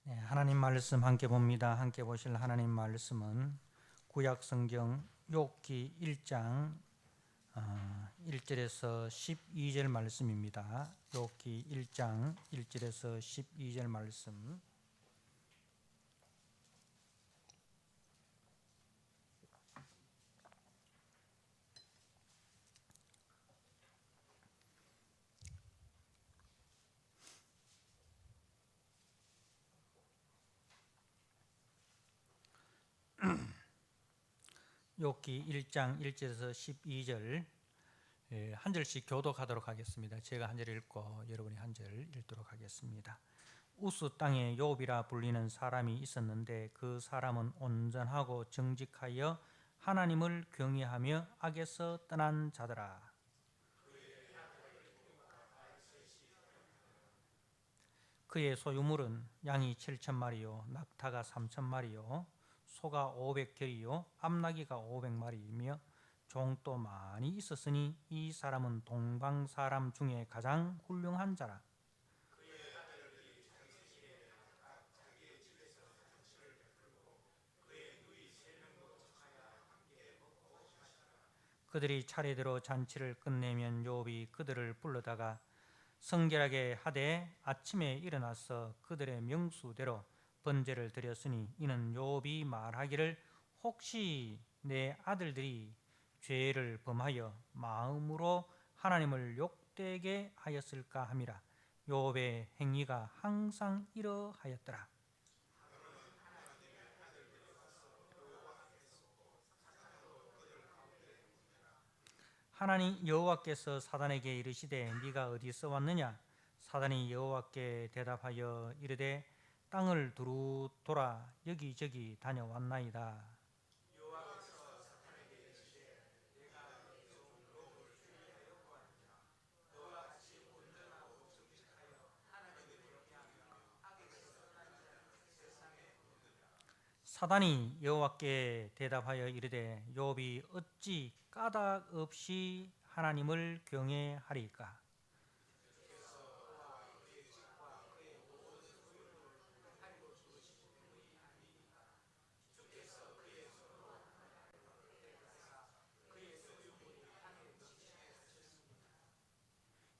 네, 하나님 말씀 함께 봅니다. 함께 보실 하나님 말씀은 구약 성경 욥기 1장 1절에서 12절 말씀입니다. 욥기 1장 1절에서 12절 말씀. 욥기 1장 1절에서 12절 한 절씩 교독하도록 하겠습니다. 제가 한 절 읽고 여러분이 한 절 읽도록 하겠습니다. 우스 땅에 욥이라 불리는 사람이 있었는데 그 사람은 온전하고 정직하여 하나님을 경외하며 악에서 떠난 자더라. 그의 소유물은 양이 7,000마리요 낙타가 3,000마리요 소가 500결이요 암나귀가 500마리이며 종도 많이 있었으니 이 사람은 동방 사람 중에 가장 훌륭한 자라. 그들이 차례대로 잔치를 끝내면 욥이 그들을 불러다가 성결하게 하되 아침에 일어나서 그들의 명수대로 번제를 드렸으니 이는 욥이 말하기를 혹시 내 아들들이 죄를 범하여 마음으로 하나님을 욕되게 하였을까 함이라. 욥의 행위가 항상 이러하였더라. 하나님 여호와께서 사단에게 이르시되 네가 어디서 왔느냐? 사단이 여호와께 대답하여 이르되 땅을 두루 돌아 여기저기 다녀왔나이다. 사단이 여호와께 대답하여 이르되 욥이 어찌 까닭 없이 하나님을 경외하리까?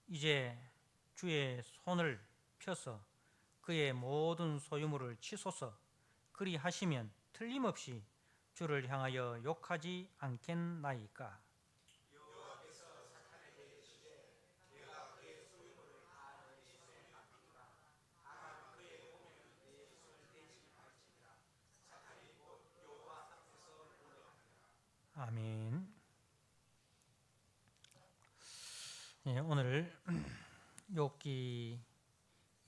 이제 주의 손을 펴서 그의 모든 소유물을 치소서. 그리하시면 틀림없이 주를 향하여 욕하지 않겠나이까? 아멘. 예, 오늘 욥기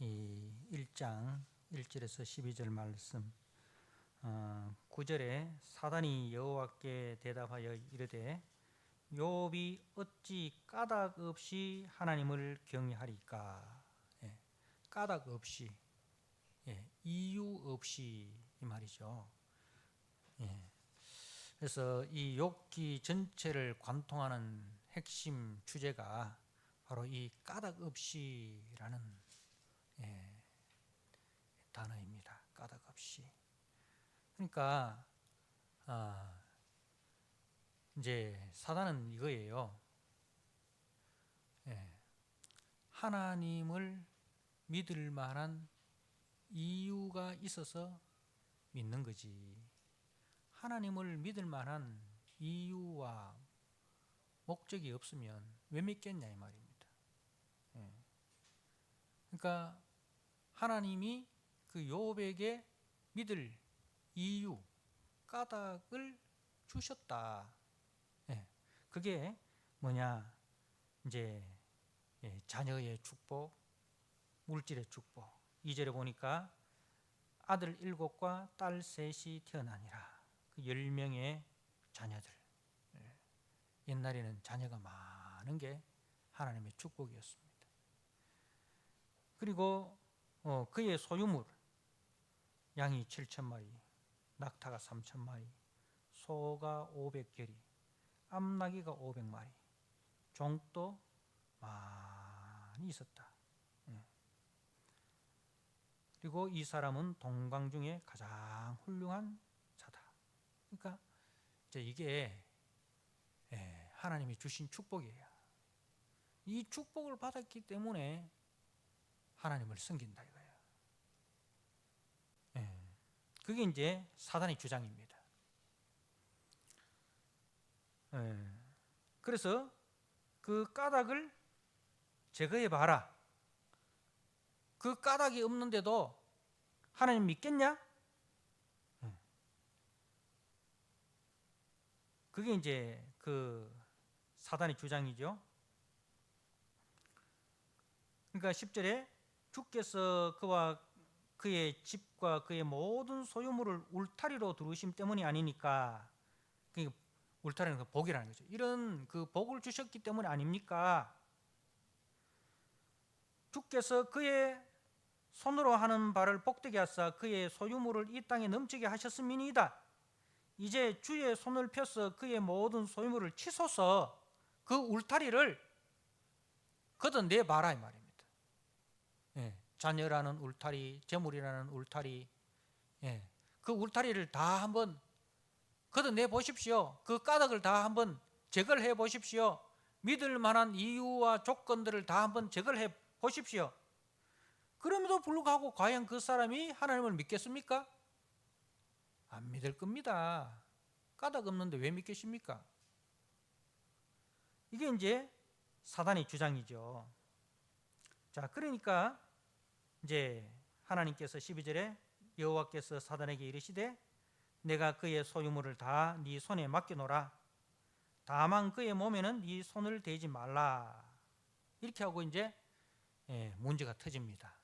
1장 1절에서 12절 말씀 9절에 사단이 여호와께 대답하여 이르되 욥이 어찌 까닭 없이 하나님을 경외하리까? 예, 까닭 없이, 이유 없이 이 말이죠. 그래서 이 욥기 전체를 관통하는 핵심 주제가 바로 이 까닭 없이라는 단어입니다. 까닭 없이. 그러니까 이제 사단은 이거예요. 하나님을 믿을 만한 이유가 있어서 믿는 거지. 하나님을 믿을 만한 이유와 목적이 없으면 왜 믿겠냐 이 말입니다. 그러니까 하나님이 그 욥에게 믿을 이유, 까닭을 주셨다. 그게 뭐냐? 이제 자녀의 축복, 물질의 축복. 2절에 보니까 아들 7과 딸 3이 태어나니라. 그 10명의 자녀들. 옛날에는 자녀가 많은 게 하나님의 축복이었습니다. 그리고 그의 소유물 양이 7,000마리, 낙타가 3,000마리, 소가 500결이, 암나귀가 500마리, 종도 많이 있었다. 그리고 이 사람은 동강 중에 가장 훌륭한 자다. 그러니까 이제 이게 하나님이 주신 축복이에요. 이 축복을 받았기 때문에 하나님을 섬긴다 이거예요. 그게 이제 사단의 주장입니다. 그래서 그 까닭을 제거해 봐라. 그 까닭이 없는데도 하나님 믿겠냐? 그게 이제 그 사단의 주장이죠. 그러니까 10절에 주께서 그와 그의 집과 그의 모든 소유물을 울타리로 두르심 때문이 아니니까, 그러니까 울타리는 그 복이라는 거죠. 이런 그 복을 주셨기 때문 아닙니까? 주께서 그의 손으로 하는 바를 복되게 하사 그의 소유물을 이 땅에 넘치게 하셨음이니이다. 이제 주의 손을 펴서 그의 모든 소유물을 치소서 그 울타리를 걷어내 봐라 이 말입니다. 자녀라는 울타리, 재물이라는 울타리, 그 울타리를 다 한번 걷어내 보십시오. 그 까닭을 다 한번 제거를 해 보십시오. 믿을 만한 이유와 조건들을 다 한번 제거를 해 보십시오. 그럼에도 불구하고 과연 그 사람이 하나님을 믿겠습니까? 안 믿을 겁니다. 까닭 없는데 왜 믿겠습니까? 이게 이제 사단의 주장이죠. 자, 그러니까 이제 하나님께서 12절에 여호와께서 사단에게 이르시되 내가 그의 소유물을 다 네 손에 맡겨놓으라. 다만 그의 몸에는 네 손을 대지 말라. 이렇게 하고 이제 문제가 터집니다.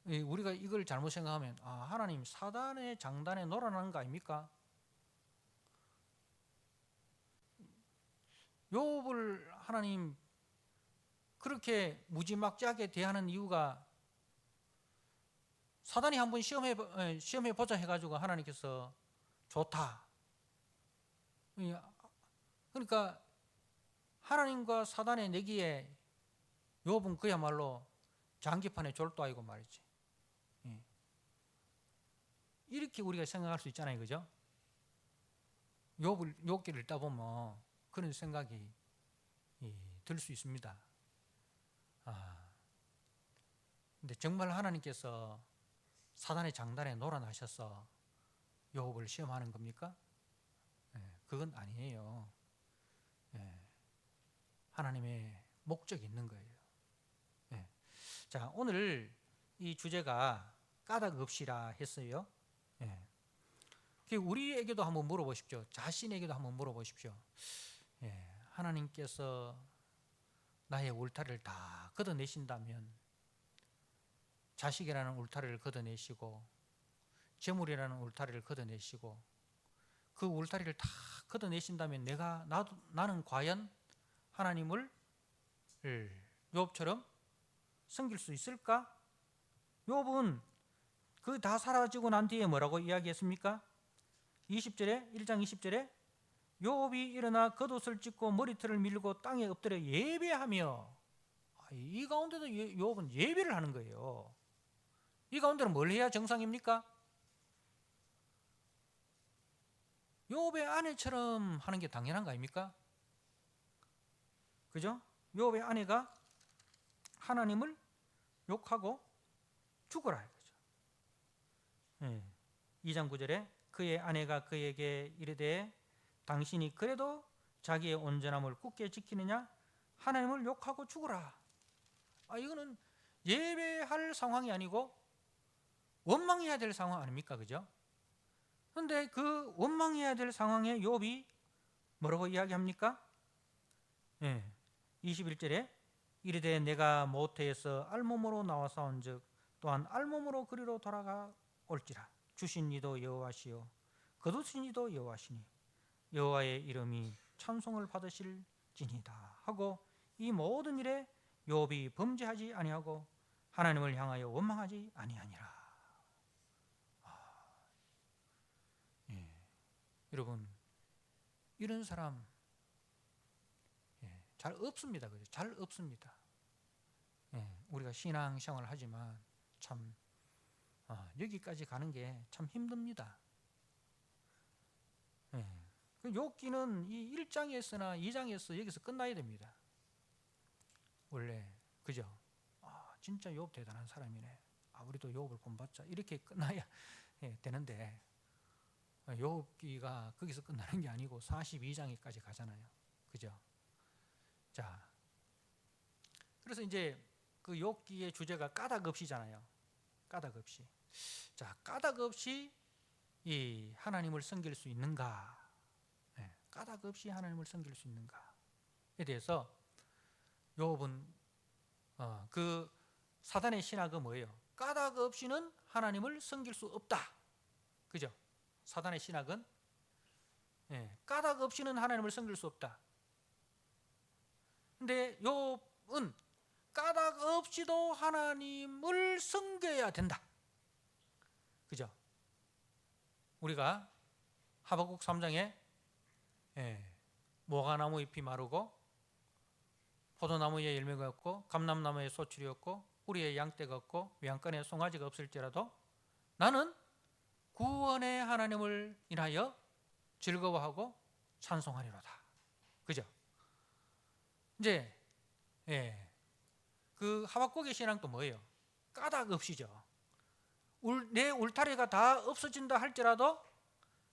우리가 이걸 잘못 생각하면 하나님 사단의 장단에 놀아나는 거 아닙니까? 욥을 하나님 그렇게 무지막지하게 대하는 이유가 사단이 한번 시험해 보자 해가지고 하나님께서 좋다. 그러니까 하나님과 사단의 내기에 욥은 그야말로 장기판에 졸도하고 말이지. 이렇게 우리가 생각할 수 있잖아요, 그죠? 욥기를 읽다 보면 그런 생각이 들 수 있습니다. 근데 정말 하나님께서 사단의 장단에 놀아나셔서 욥을 시험하는 겁니까? 그건 아니에요. 하나님의 목적이 있는 거예요. 자, 오늘 이 주제가 까닭 없이라 했어요. 우리에게도 한번 물어보십시오. 자신에게도 한번 물어보십시오. 하나님께서 나의 울타리를 다 걷어내신다면, 자식이라는 울타리를 걷어내시고 재물이라는 울타리를 걷어내시고 그 울타리를 다 걷어내신다면 나는 과연 하나님을 욥처럼 섬길 수 있을까? 욥은 그 다 사라지고 난 뒤에 뭐라고 이야기했습니까? 20절에 1장 20절에 욥이 일어나 겉옷을 찢고 머리털을 밀고 땅에 엎드려 예배하며, 이 가운데도 욥은 예배를 하는 거예요. 이 가운데는 뭘 해야 정상입니까? 욥의 아내처럼 하는 게 당연한 거 아닙니까? 그죠? 욥의 아내가 하나님을 욕하고 죽어라 이거죠. 2장 9절에 그의 아내가 그에게 이르되 당신이 그래도 자기의 온전함을 굳게 지키느냐? 하나님을 욕하고 죽어라. 이거는 예배할 상황이 아니고 원망해야 될 상황 아닙니까? 그죠? 그런데 그 원망해야 될 상황에 욥이 뭐라고 이야기합니까? 21절에 이르되 내가 모태에서 알몸으로 나와사온즉 또한 알몸으로 그리로 돌아가 올지라. 주신 이도 여호와시요 거두신 이도 여호와시니 여호와의 이름이 찬송을 받으실지니이다 하고 이 모든 일에 욥이 범죄하지 아니하고 하나님을 향하여 원망하지 아니하니라. 여러분, 이런 사람 잘 없습니다. 그죠? 잘 없습니다. 우리가 신앙생활을 하지만 참 여기까지 가는 게 참 힘듭니다. 그 욥기는 이 1장에서나 2장에서 여기서 끝나야 됩니다. 원래 그죠? 진짜 욥 대단한 사람이네. 우리도 욥을 본받자. 이렇게 끝나야 되는데 욥기가 거기서 끝나는 게 아니고 42장까지 가잖아요. 그죠? 자, 그래서 이제 그 욥기의 주제가 까닭 없이잖아요. 까닭 없이. 자, 까닭 없이 이 하나님을 섬길 수 있는가? 까닭 없이 하나님을 섬길 수 있는가에 대해서 욥은 그 사단의 신학은 뭐예요? 까닭 없이는 하나님을 섬길 수 없다. 그죠? 사단의 신학은 까닭 없이는 하나님을 섬길 수 없다. 근데 욥은 까닭 없이도 하나님을 섬겨야 된다. 그죠? 우리가 하박국 3장에 모가나무 잎이 마르고 포도나무에 열매가 없고 감람나무에 소출이 없고 우리의 양떼가 없고 외양간에 송아지가 없을지라도 나는 구원의 하나님을 인하여 즐거워하고 찬송하리로다. 그죠? 이제 그 하박국의 신앙도 뭐예요? 까닭 없이죠. 내 울타리가 다 없어진다 할지라도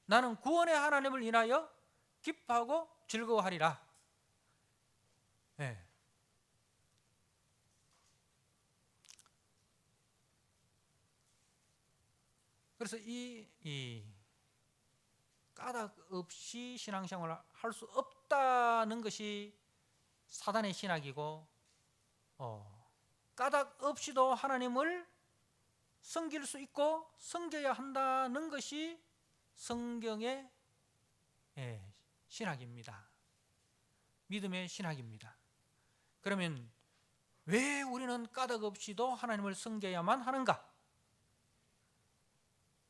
나는 구원의 하나님을 인하여 기뻐하고 즐거워하리라. 그래서 이 까닭 없이 신앙생활을 할 수 없다는 것이 사단의 신학이고 까닭 없이도 하나님을 섬길 수 있고 섬겨야 한다는 것이 성경의 신학입니다. 믿음의 신학입니다. 그러면 왜 우리는 까닭 없이도 하나님을 섬겨야만 하는가?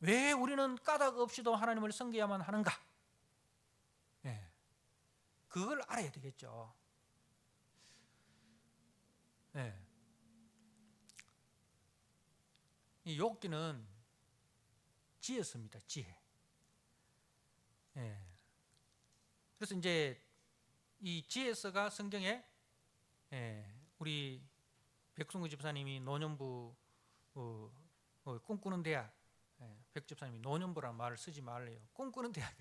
왜 우리는 까닭 없이도 하나님을 섬겨야만 하는가? 그걸 알아야 되겠죠. 이 욥기는 지혜서입니다. 지혜. 그래서 이제 이 지혜서가 성경에 우리 백승구 집사님이 노년부 꿈꾸는 대학, 백 집사님이 노년부라는 말을 쓰지 말래요. 꿈꾸는 대학.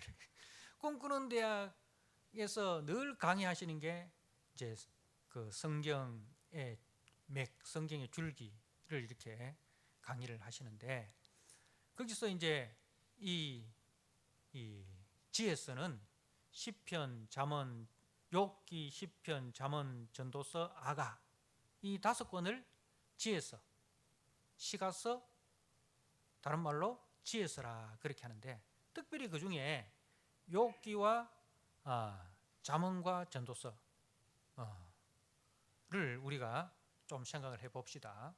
꿈꾸는 대학에서 늘 강의하시는 게 이제 그 성경의 성경의 줄기를 이렇게 강의를 하시는데 거기서 이제 이 지혜서는 시편, 잠언, 욥기, 시편, 잠언, 전도서, 아가 이 5권을 지혜서, 시가서, 다른 말로 지혜서라 그렇게 하는데 특별히 그 중에 욥기와 잠언과 전도서를 우리가 좀 생각을 해봅시다.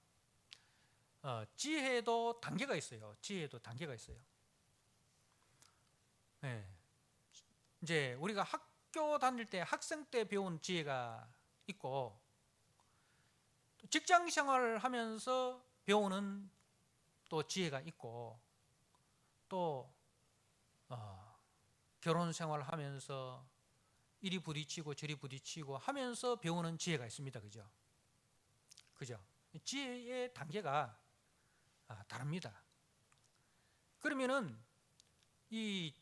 지혜도 단계가 있어요. 지혜도 단계가 있어요. 이제 우리가 학교 다닐 때 학생 때 배운 지혜가 있고 또 직장 생활을 하면서 배우는 또 지혜가 있고 또 결혼 생활을 하면서 이리 부딪히고 저리 부딪히고 하면서 배우는 지혜가 있습니다. 그죠? 그죠? 지혜의 단계가 다릅니다. 그러면은 이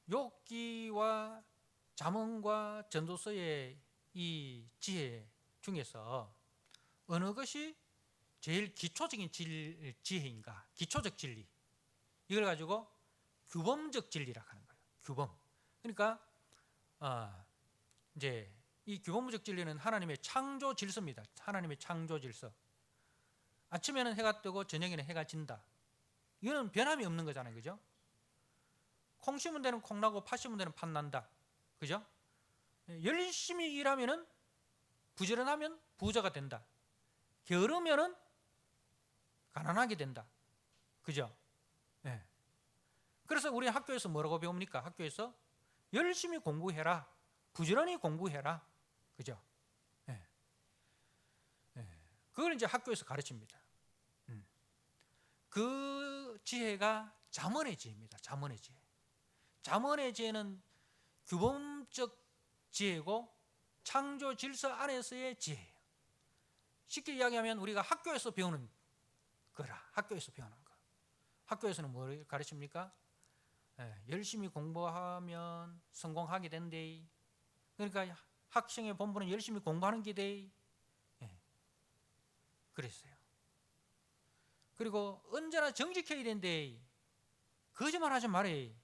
욥기와 잠언과 전도서의 이 지혜 중에서 어느 것이 제일 기초적인 지혜인가? 기초적 진리. 이걸 가지고 규범적 진리라고 하는 거예요. 규범. 그러니까 이제 이 규범적 진리는 하나님의 창조 질서입니다. 하나님의 창조 질서. 아침에는 해가 뜨고 저녁에는 해가 진다. 이거는 변함이 없는 거잖아요. 그죠? 콩 심은 데는 콩 나고 팥 심은 데는 팥 난다. 그죠? 열심히 일하면은 부지런하면 부자가 된다. 게으르면은 가난하게 된다. 그죠? 그래서 우리 학교에서 뭐라고 배웁니까? 학교에서 열심히 공부해라. 부지런히 공부해라. 그죠? 그걸 이제 학교에서 가르칩니다. 그 지혜가 잠언의 지혜입니다. 잠언의 지혜. 잠언의 지혜는 규범적 지혜고 창조 질서 안에서의 지혜예요. 쉽게 이야기하면 우리가 학교에서 배우는 거라. 학교에서 배우는 거. 학교에서는 뭘 가르칩니까? 열심히 공부하면 성공하게 된대. 그러니까 학생의 본분은 열심히 공부하는 게 돼. 그랬어요. 그리고 언제나 정직해야 된대. 거짓말 하지 말해.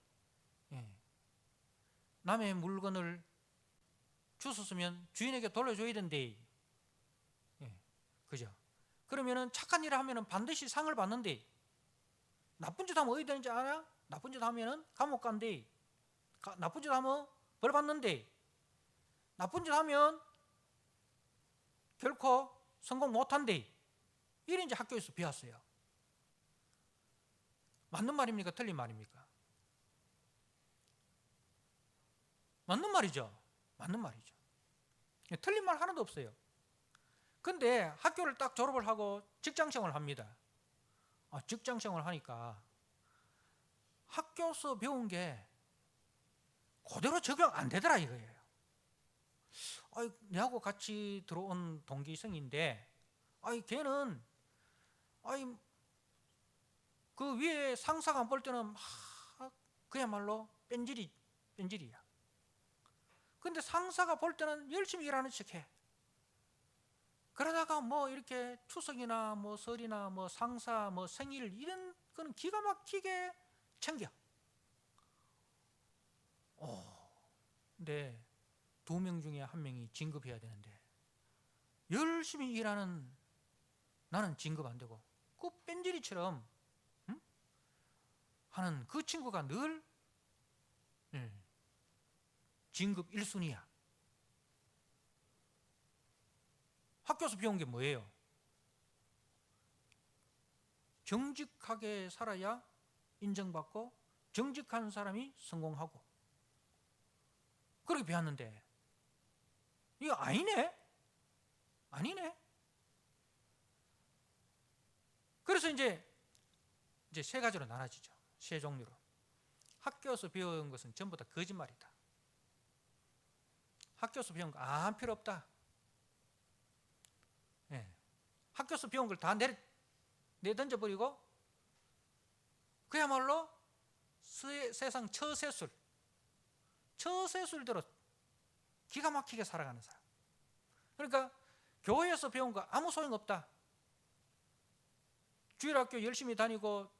남의 물건을 주웠으면 주인에게 돌려줘야 된대. 그죠? 그러면은 착한 일을 하면은 반드시 상을 받는데, 나쁜 짓 하면 어디 되는지 알아? 나쁜 짓 하면은 감옥 간대. 나쁜 짓 하면 벌 받는데, 나쁜 짓 하면 결코 성공 못 한대. 이런 이제 학교에서 배웠어요. 맞는 말입니까? 틀린 말입니까? 맞는 말이죠. 맞는 말이죠. 틀린 말 하나도 없어요. 근데 학교를 딱 졸업을 하고 직장생활을 합니다. 직장생활을 하니까 학교에서 배운 게 그대로 적용 안 되더라 이거예요. 내하고 같이 들어온 동기생인데 걔는 그 위에 상사가 안 볼 때는 막 그야말로 뺀질이야. 근데 상사가 볼 때는 열심히 일하는 척해. 그러다가 뭐 이렇게 추석이나 뭐 설이나 뭐 상사 뭐 생일 이런 거는 기가 막히게 챙겨. 근데 2명 중에 1명이 진급해야 되는데 열심히 일하는 나는 진급 안 되고 그 뺀질이처럼 하는 그 친구가 늘 진급 1순위야. 학교에서 배운 게 뭐예요? 정직하게 살아야 인정받고 정직한 사람이 성공하고, 그렇게 배웠는데 이거 아니네? 그래서 이제 3가지로 나눠지죠. 3종류로. 학교에서 배운 것은 전부 다 거짓말이다. 학교에서 배운 거 필요 없다. 학교에서 배운 걸 다 내던져버리고 그야말로 세상 처세술대로 기가 막히게 살아가는 사람. 그러니까 교회에서 배운 거 아무 소용없다. 주일학교 열심히 다니고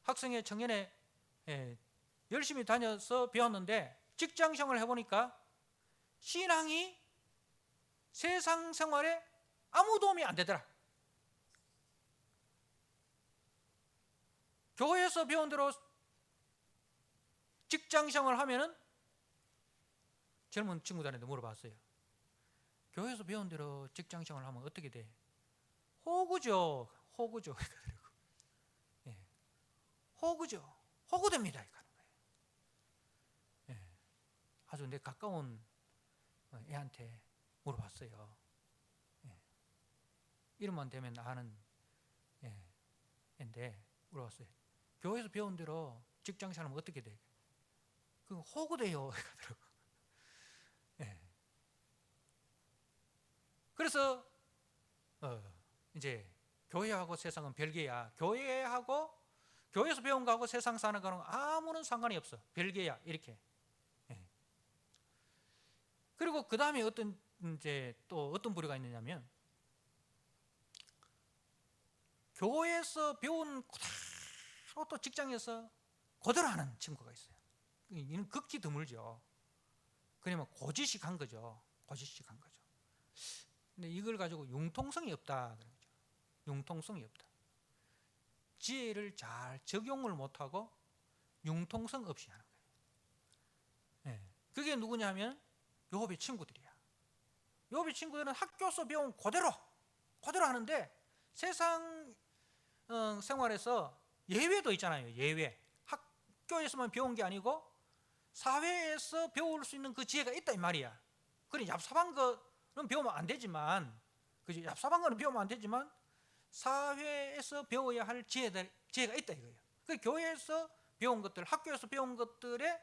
학생회 청년회 열심히 다녀서 배웠는데 직장생활을 해보니까 신앙이 세상 생활에 아무 도움이 안 되더라. 교회에서 배운 대로 직장생활을 하면은 젊은 친구들한테 물어봤어요. 교회에서 배운 대로 직장생활을 하면 어떻게 돼? 호구죠. 호구됩니다. 아주 내 가까운 애한테 물어봤어요. 이름만 대면 아는 애인데 물어봤어요. 교회에서 배운 대로 직장생활하면 어떻게 돼? 그 호구돼요. 그래서 이제 교회하고 세상은 별개야. 교회에서 배운 거하고 세상 사는 거는 아무런 상관이 없어. 별개야. 이렇게. 그리고 그 다음에 또 어떤 부류가 있느냐면, 교회에서 배운 그대로 또 직장에서 그대로 하는 친구가 있어요. 이는 극히 드물죠. 그러면 고지식한 거죠. 근데 이걸 가지고 융통성이 없다. 융통성이 없다. 지혜를 잘 적용을 못하고 융통성 없이 하는 거예요. 그게 누구냐면 요업의 친구들이야. 요업의 친구들은 학교에서 배운 그대로 하는데 세상 생활에서 예외도 있잖아요. 예외. 학교에서만 배운 게 아니고 사회에서 배울 수 있는 그 지혜가 있다 이 말이야. 그래 얍삽한 거는 배우면 안 되지만 그죠? 얍삽한 거는 배우면 안 되지만 사회에서 배워야 할 지혜가 있다 이거예요. 그 교회에서 배운 것들, 학교에서 배운 것들에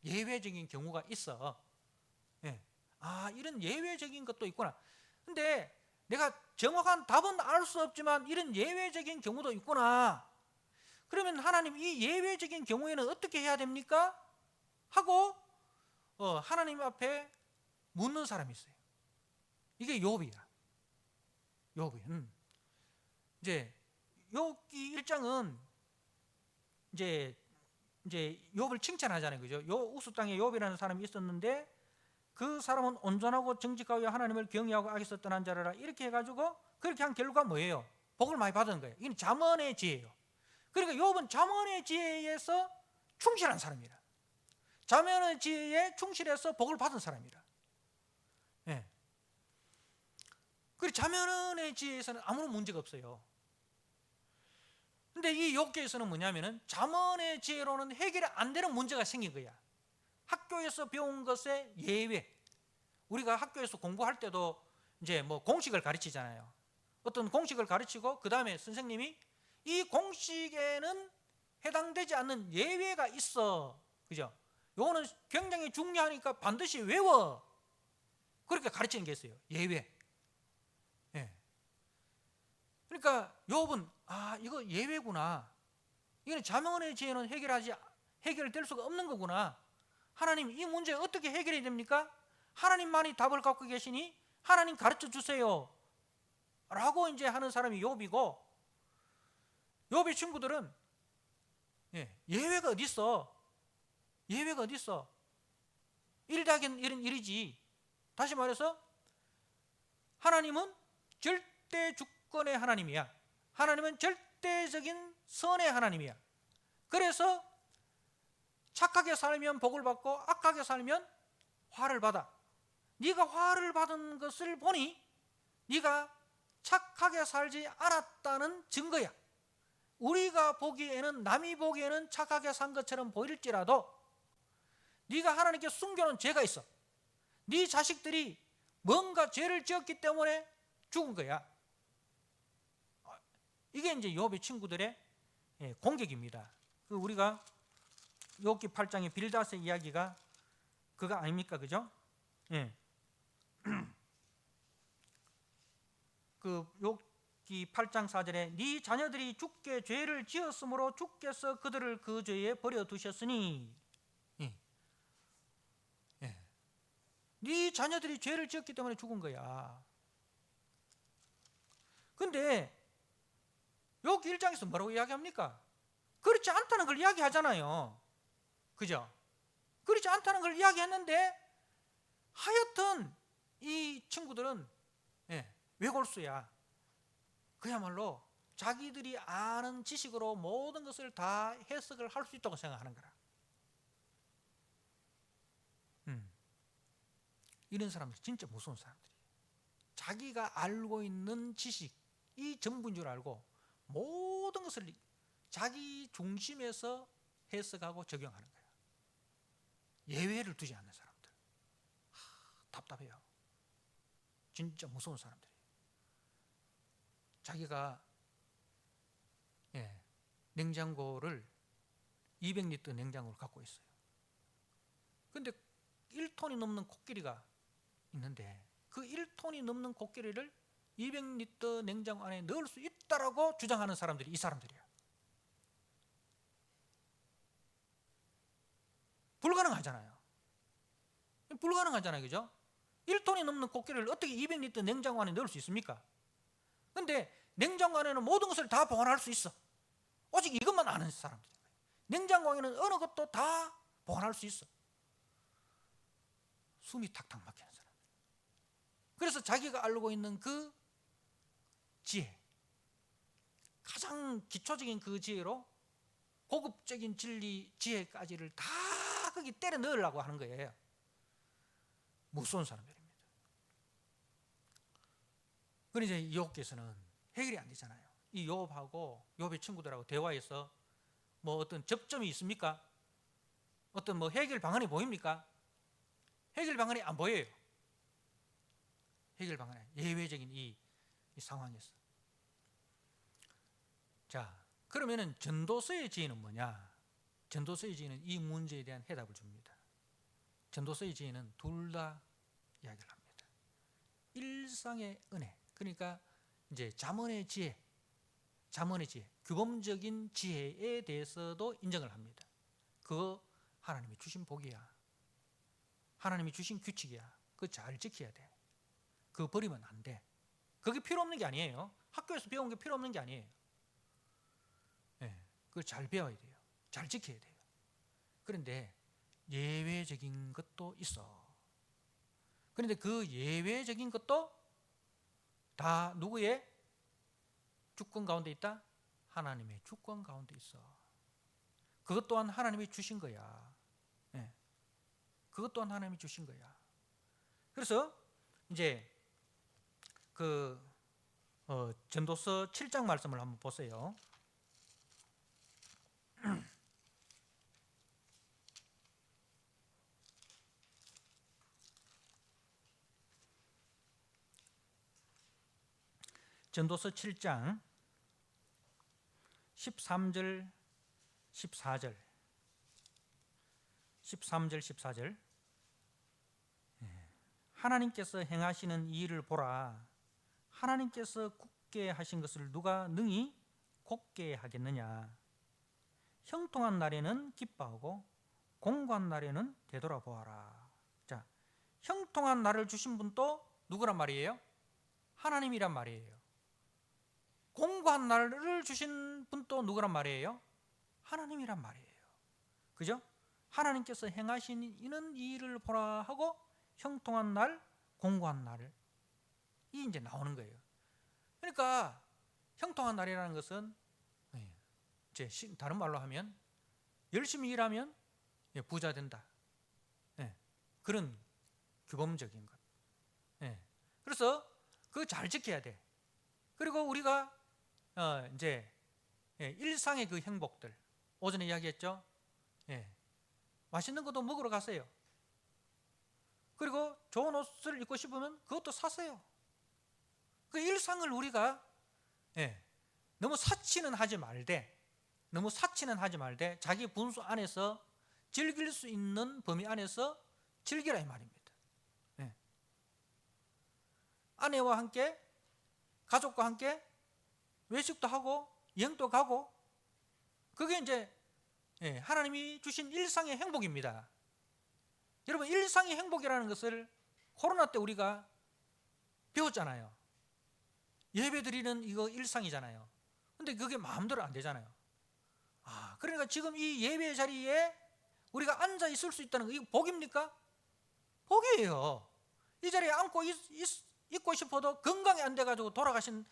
예외적인 경우가 있어. 이런 예외적인 것도 있구나. 근데 내가 정확한 답은 알 수 없지만 이런 예외적인 경우도 있구나. 그러면 하나님 이 예외적인 경우에는 어떻게 해야 됩니까? 하고 하나님 앞에 묻는 사람이 있어요. 이게 욥이야. 욥이. 이제 욥기 1장은 이제 욥을 칭찬하잖아요. 그죠? 우스 땅에 욥이라는 사람이 있었는데 그 사람은 온전하고 정직하여 하나님을 경외하고 악에서 떠난 자라라. 이렇게 해가지고 그렇게 한 결과가 뭐예요? 복을 많이 받은 거예요. 이건 잠언의 지혜예요. 그러니까 욥은 잠언의 지혜에서 충실한 사람이라. 잠언의 지혜에 충실해서 복을 받은 사람이라. 그리고 잠언의 지혜에서는 아무런 문제가 없어요. 근데 이 욥기에서는 뭐냐면은 잠언의 지혜로는 해결이 안 되는 문제가 생긴 거야. 학교에서 배운 것의 예외. 우리가 학교에서 공부할 때도 이제 뭐 공식을 가르치잖아요. 어떤 공식을 가르치고 그 다음에 선생님이 이 공식에는 해당되지 않는 예외가 있어. 그죠? 요거는 굉장히 중요하니까 반드시 외워. 그렇게 가르치는 게 있어요. 예외. 그러니까 욥은 이거 예외구나. 이거는 잠언의 지혜는 해결될 수가 없는 거구나. 하나님 이 문제 어떻게 해결해야 됩니까? 하나님만이 답을 갖고 계시니 하나님 가르쳐 주세요. 라고 이제 하는 사람이 욥이고, 욥의 친구들은 예외가 어디 있어? 예외가 어디 있어? 1 더하기 1은 1이지. 다시 말해서 하나님은 절대 주권의 하나님이야. 하나님은 절대적인 선의 하나님이야. 그래서 착하게 살면 복을 받고 악하게 살면 화를 받아. 네가 화를 받은 것을 보니 네가 착하게 살지 않았다는 증거야. 우리가 보기에는, 남이 보기에는 착하게 산 것처럼 보일지라도 네가 하나님께 숨겨놓은 죄가 있어. 네 자식들이 뭔가 죄를 지었기 때문에 죽은 거야. 이게 이제 욥의 친구들의 공격입니다. 우리가 욥기 8장의 빌닷의 이야기가 그거 아닙니까? 그죠? 그 욥기 8장 4절에 네 자녀들이 주께 죄를 지었으므로 주께서 그들을 그 죄에 버려두셨으니, 네 자녀들이 죄를 지었기 때문에 죽은 거야. 근데 욥기 1장에서 뭐라고 이야기합니까? 그렇지 않다는 걸 이야기하잖아요. 그죠? 그렇지 않다는 걸 이야기했는데 하여튼 이 친구들은 외골수야. 그야말로 자기들이 아는 지식으로 모든 것을 다 해석을 할 수 있다고 생각하는 거라. 이런 사람들 진짜 무서운 사람들이에요. 자기가 알고 있는 지식이 전부인 줄 알고 모든 것을 자기 중심에서 해석하고 적용하는 거예요. 예외를 두지 않는 사람들. 답답해요. 진짜 무서운 사람들이에요. 자기가 냉장고를 200리터 냉장고를 갖고 있어요. 근데 1톤이 넘는 코끼리가 있는데 그 1톤이 넘는 코끼리를 200리터 냉장고 안에 넣을 수 있다라고 주장하는 사람들이 이 사람들이야. 불가능하잖아요. 불가능하잖아요. 그죠? 1톤이 넘는 코끼리를 어떻게 200리터 냉장고 안에 넣을 수 있습니까? 근데 냉장고 안에는 모든 것을 다 보관할 수 있어. 오직 이것만 아는 사람들이에요. 냉장고 안에는 어느 것도 다 보관할 수 있어. 숨이 탁탁 막히는 사람. 그래서 자기가 알고 있는 그 지혜, 가장 기초적인 그 지혜로 고급적인 진리 지혜까지를 다 거기 때려 넣으려고 하는 거예요. 무서운 사람들입니다. 그런데 이제 욥께서는 해결이 안 되잖아요. 이 욥하고 욥의 친구들하고 대화에서 뭐 어떤 접점이 있습니까? 어떤 뭐 해결 방안이 보입니까? 해결 방안이 안 보여요. 해결 방안이 예외적인 이 상황에서. 자, 그러면은 전도서의 지혜는 뭐냐? 전도서의 지혜는 이 문제에 대한 해답을 줍니다. 전도서의 지혜는 둘 다 이야기를 합니다. 일상의 은혜, 그러니까 이제 잠언의 지혜, 규범적인 지혜에 대해서도 인정을 합니다. 그거 하나님이 주신 복이야. 하나님이 주신 규칙이야. 그거 잘 지켜야 돼. 그거 버리면 안 돼. 그게 필요 없는 게 아니에요. 학교에서 배운 게 필요 없는 게 아니에요. 그걸 잘 배워야 돼요. 잘 지켜야 돼요. 그런데 예외적인 것도 있어. 그런데 그 예외적인 것도 다 누구의 주권 가운데 있다? 하나님의 주권 가운데 있어. 그것 또한 하나님이 주신 거야. 그것 또한 하나님이 주신 거야. 그래서 이제 전도서 7장 말씀을 한번 보세요. 전도서 7장 13절 14절 14절 하나님께서 행하시는 이 일을 보라. 하나님께서 굳게 하신 것을 누가 능히 곱게 하겠느냐. 형통한 날에는 기뻐하고 공고한 날에는 되돌아보아라. 자, 형통한 날을 주신 분도 누구란 말이에요? 하나님이란 말이에요. 공고한 날을 주신 분도 누구란 말이에요? 하나님이란 말이에요. 그죠? 하나님께서 행하시는 이 일을 보라 하고 형통한 날, 공고한 날을 이 이제 나오는 거예요. 그러니까 형통한 날이라는 것은 이제 다른 말로 하면 열심히 일하면 부자 된다. 그런 규범적인 것. 그래서 그거 잘 지켜야 돼. 그리고 우리가 이제 일상의 그 행복들 오전에 이야기했죠. 맛있는 것도 먹으러 가세요. 그리고 좋은 옷을 입고 싶으면 그것도 사세요. 그 일상을 우리가 너무 사치는 하지 말되 자기 분수 안에서 즐길 수 있는 범위 안에서 즐기라 이 말입니다. 아내와 함께 가족과 함께 외식도 하고 여행도 가고 그게 이제 하나님이 주신 일상의 행복입니다. 여러분 일상의 행복이라는 것을 코로나 때 우리가 배웠잖아요. 예배 드리는 이거 일상이잖아요. 근데 그게 마음대로 안 되잖아요. 그러니까 지금 이 예배 자리에 우리가 앉아 있을 수 있다는 거 이거 복입니까? 복이에요. 이 자리에 앉고 있고 싶어도 건강이 안 돼가지고 돌아가신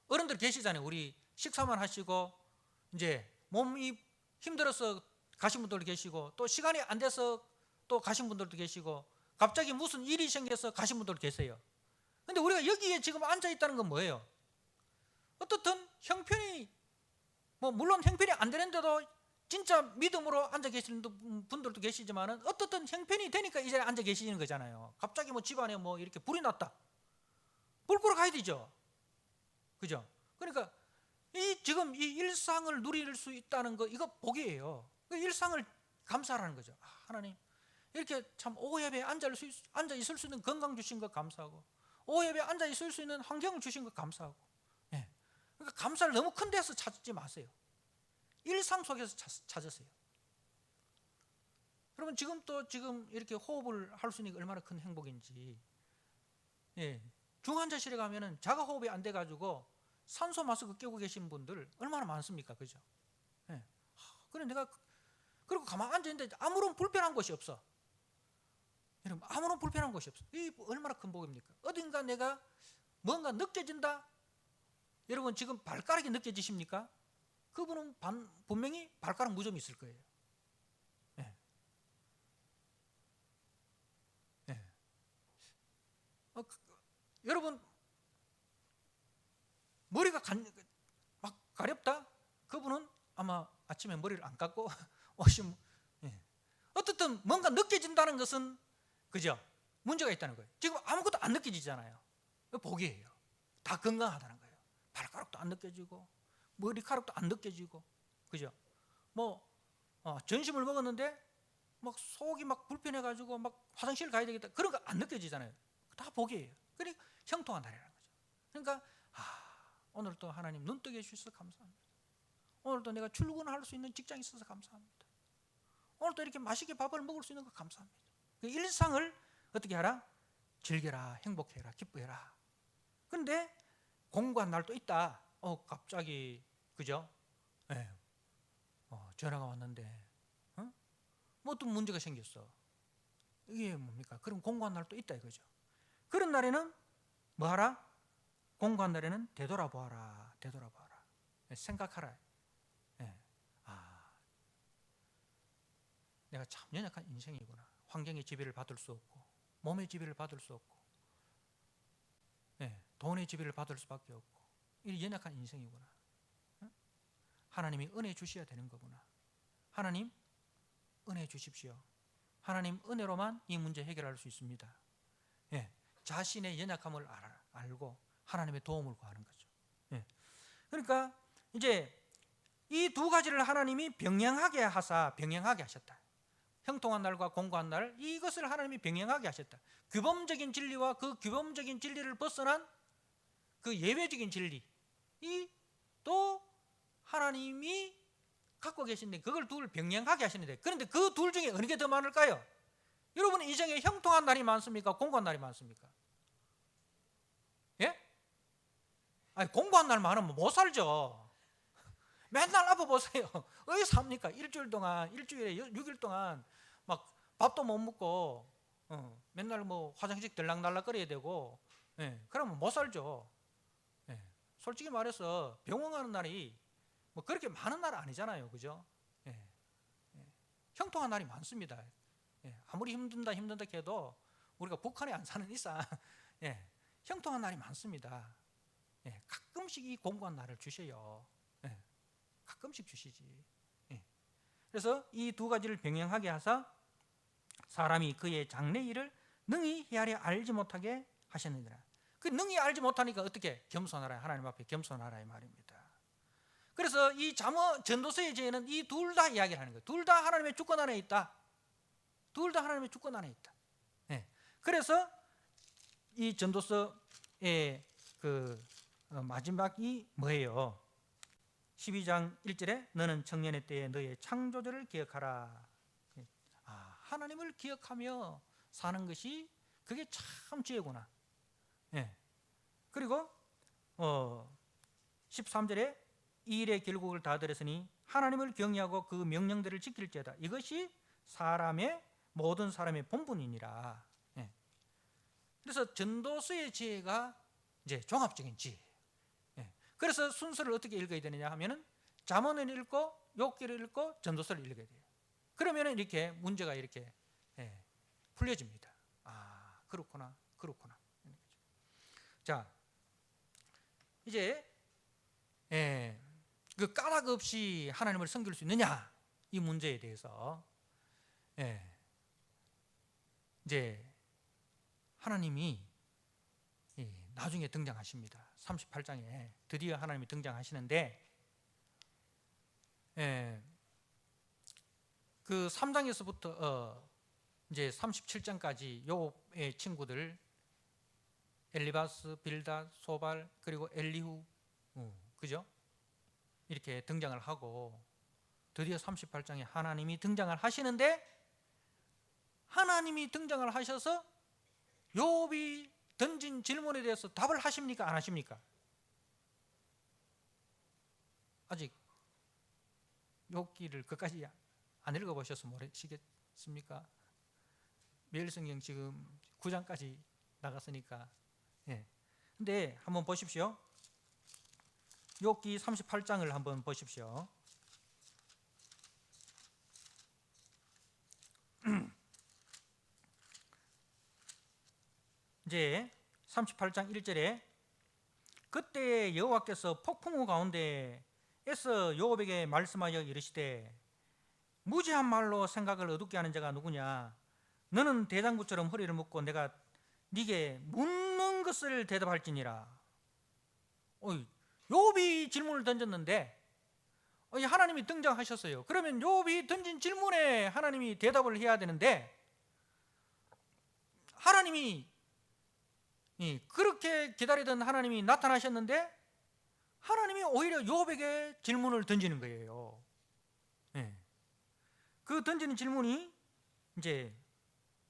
어른들 계시잖아요. 우리 식사만 하시고 이제 몸이 힘들어서 가신 분들도 계시고 또 시간이 안 돼서 또 가신 분들도 계시고 갑자기 무슨 일이 생겨서 가신 분들도 계세요. 근데 우리가 여기에 지금 앉아 있다는 건 뭐예요? 어떻든 형편이 물론 형편이 안 되는데도 진짜 믿음으로 앉아 계시는 분들도 계시지만은 어떻든 형편이 되니까 이 자리에 앉아 계시는 거잖아요. 갑자기 집안에 이렇게 불이 났다. 불 끄러 가야 되죠. 그죠? 그러니까 지금 이 일상을 누릴 수 있다는 거 이거 복이에요. 그 일상을 감사하라는 거죠. 하나님 이렇게 참 오후 예배에 앉아 있을 수 있는 건강 주신 것 감사하고 오후 예배에 앉아 있을 수 있는 환경을 주신 것 감사하고 그러니까 감사를 너무 큰 데서 찾지 마세요. 일상 속에서 찾으세요. 여러분 지금 이렇게 호흡을 할 수 있는 게 얼마나 큰 행복인지. 중환자실에 가면은 자가 호흡이 안 돼가지고 산소 마스크 끼고 계신 분들 얼마나 많습니까, 그죠? 그래 그리고 가만 앉아 있는데 아무런 불편한 것이 없어. 여러분 아무런 불편한 것이 없어. 이 얼마나 큰 복입니까? 어딘가 내가 뭔가 느껴진다. 여러분 지금 발가락이 느껴지십니까? 그분은 분명히 발가락 무좀이 있을 거예요. 여러분 머리가 막 가렵다? 그분은 아마 아침에 머리를 안 감고 오시면 어떻든 뭔가 느껴진다는 것은 그죠? 문제가 있다는 거예요. 지금 아무것도 안 느껴지잖아요. 복이에요. 다 건강하다는 거예요. 발가락도 안 느껴지고 머리카락도 안 느껴지고, 그죠? 뭐 전심을 먹었는데 막 속이 막 불편해가지고 막 화장실 가야 되겠다, 그런 거 안 느껴지잖아요. 다 복이에요. 그러니까 형통한 날이라는 거죠. 그러니까 오늘 또 하나님 눈 뜨게 해주셔서 감사합니다. 오늘도 내가 출근할 수 있는 직장이 있어서 감사합니다. 오늘도 이렇게 맛있게 밥을 먹을 수 있는 거 감사합니다. 그 일상을 어떻게 하라? 즐겨라, 행복해라, 기뻐해라. 근데 공고한 날도 있다. 갑자기, 그죠? 네. 전화가 왔는데 뭐 또 문제가 생겼어. 이게 뭡니까? 그럼 공고한 날도 있다 이거죠. 그런 날에는 뭐 하라? 공고한 날에는 되돌아보아라, 되돌아보아라. 생각하라. 네. 내가 참 연약한 인생이구나. 환경의 지배를 받을 수 없고, 몸의 지배를 받을 수 없고, 돈의 지배를 받을 수밖에 없고, 이 연약한 인생이구나. 하나님이 은혜 주셔야 되는 거구나. 하나님 은혜 주십시오. 하나님 은혜로만 이 문제 해결할 수 있습니다. 자신의 연약함을 알고 하나님의 도움을 구하는 거죠. 그러니까 이제 이 두 가지를 하나님이 병행하게 하셨다. 형통한 날과 공고한 날, 이것을 하나님이 병행하게 하셨다. 규범적인 진리와 그 규범적인 진리를 벗어난 그 예외적인 진리, 이 또 하나님이 갖고 계신데 그걸 둘 병행하게 하시는데, 그런데 그 둘 중에 어느 게 더 많을까요? 여러분 이 중에 형통한 날이 많습니까? 공고한 날이 많습니까? 예? 아니, 공고한 날 많으면 못 살죠. 맨날 아파 보세요. 어디 삽니까? 일주일에 6일 동안 막 밥도 못 먹고 맨날 뭐 화장실 들락날락 거려야 되고, 그러면 못 살죠. 솔직히 말해서 병원 가는 날이 뭐 그렇게 많은 날은 아니잖아요, 그죠? 형통한 날이 많습니다. 아무리 힘든다 해도 우리가 북한에 안 사는 이상 형통한 날이 많습니다. 가끔씩 이 공고한 날을 주셔요. 가끔씩 주시지. 그래서 이 두 가지를 병행하게 하사 사람이 그의 장래 일을 능히 헤아려 알지 못하게 하셨느니라. 그 능히 알지 못하니까 어떻게? 겸손하라, 하나님 앞에 겸손하라 이 말입니다. 그래서 이 전도서의 죄는 이 둘 다 이야기를 하는 거예요. 둘 다 하나님의 주권 안에 있다. 둘 다 하나님의 주권 안에 있다. 그래서 이 전도서의 그 마지막이 뭐예요? 12장 1절에 너는 청년의 때에 너의 창조주를 기억하라. 하나님을 기억하며 사는 것이 그게 참 지혜구나. 그리고 13절에 이 일의 결국을 다 들었으니 하나님을 경외하고 그 명령들을 지킬지어다. 이것이 모든 사람의 본분이니라. 그래서 전도서의 지혜가 이제 종합적인 지혜. 그래서 순서를 어떻게 읽어야 되느냐 하면은 잠언을 읽고 욥기를 읽고 전도서를 읽어야 돼요. 그러면 이렇게 문제가 이렇게 풀려집니다. 그렇구나. 자, 이제 그 까닭 없이 하나님을 섬길 수 있느냐 이 문제에 대해서 이제 하나님이 나중에 등장하십니다. 38장에 드디어 하나님이 등장하시는데 그 3장에서부터 이제 37장까지 욥의 친구들 엘리바스, 빌닷, 소발 그리고 엘리후, 그죠? 이렇게 등장을 하고 드디어 38장에 하나님이 등장을 하시는데, 하나님이 등장을 하셔서 욥이 던진 질문에 대해서 답을 하십니까? 안 하십니까? 아직 욥기를 끝까지 안 읽어보셔서 모르시겠습니까? 매일성경 지금 9장까지 나갔으니까. 근데 한번 보십시오. 욥기 38장을 한번 보십시오. 이제 38장 1절에 그때 여호와께서 폭풍우 가운데에서 욥에게 말씀하여 이르시되 무지한 말로 생각을 어둡게 하는 자가 누구냐? 너는 대장부처럼 허리를 묶고 내가 네게 묻는 이런 것을 대답할지니라. 욥이 질문을 던졌는데 하나님이 등장하셨어요. 그러면 욥이 던진 질문에 하나님이 대답을 해야 되는데, 하나님이 그렇게 기다리던 하나님이 나타나셨는데 하나님이 오히려 욥에게 질문을 던지는 거예요. 그 던지는 질문이 이제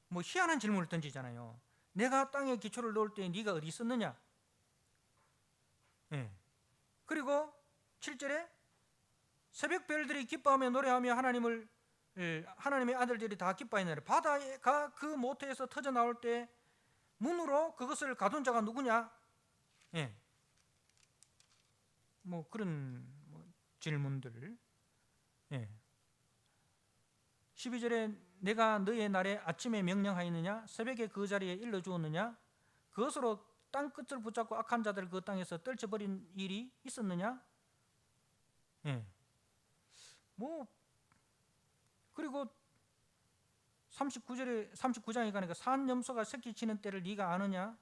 뭐 희한한 질문을 던지잖아요. 내가 땅에 기초를 놓을 때 네가 어디 있었느냐? 그리고 7절에 새벽 별들이 기뻐하며 노래하며 하나님의 아들들이 다 기뻐하느니라. 바다가 그 모태에서 터져 나올 때 문으로 그것을 가둔 자가 누구냐? 뭐 그런 질문들. 12절에 내가 너의 날에 아침에 명령하였느냐? 새벽에 그 자리에 일러주었느냐? 그것으로 땅 끝을 붙잡고 악한 자들 그 땅에서 떨쳐버린 일이 있었느냐? 그리고 39장에 가니까 산염소가 새끼 치는 때를 네가 아느냐?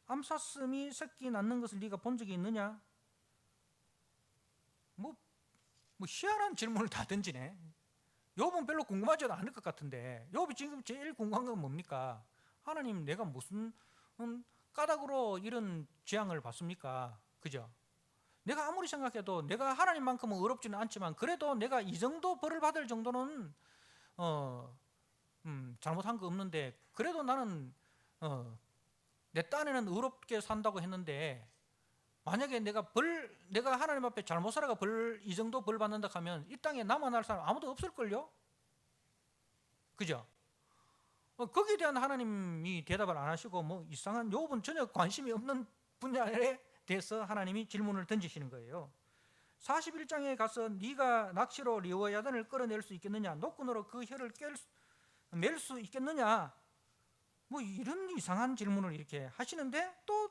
암사슴이 새끼 낳는 것을 네가 본 적이 있느냐? 뭐 희한한 질문을 다 던지네. 욥은 별로 궁금하지도 않을 것 같은데, 욥이 지금 제일 궁금한 건 뭡니까? 하나님, 내가 무슨 까닭으로 이런 재앙을 받습니까? 그죠? 내가 아무리 생각해도 내가 하나님만큼은 어렵지는 않지만 그래도 내가 이 정도 벌을 받을 정도는 잘못한 거 없는데, 그래도 나는 내 딴에는 의롭게 산다고 했는데, 만약에 내가 하나님 앞에 잘못 살아가 이 정도 벌 받는다 하면 이 땅에 남아날 사람 아무도 없을걸요? 그죠? 거기에 대한 하나님이 대답을 안 하시고 뭐 이상한, 욥은 전혀 관심이 없는 분야에 대해서 하나님이 질문을 던지시는 거예요. 41장에 가서 네가 낚시로 리워야단을 끌어낼 수 있겠느냐? 노끈으로 그 혀를 맬 수 있겠느냐? 뭐 이런 이상한 질문을 이렇게 하시는데 또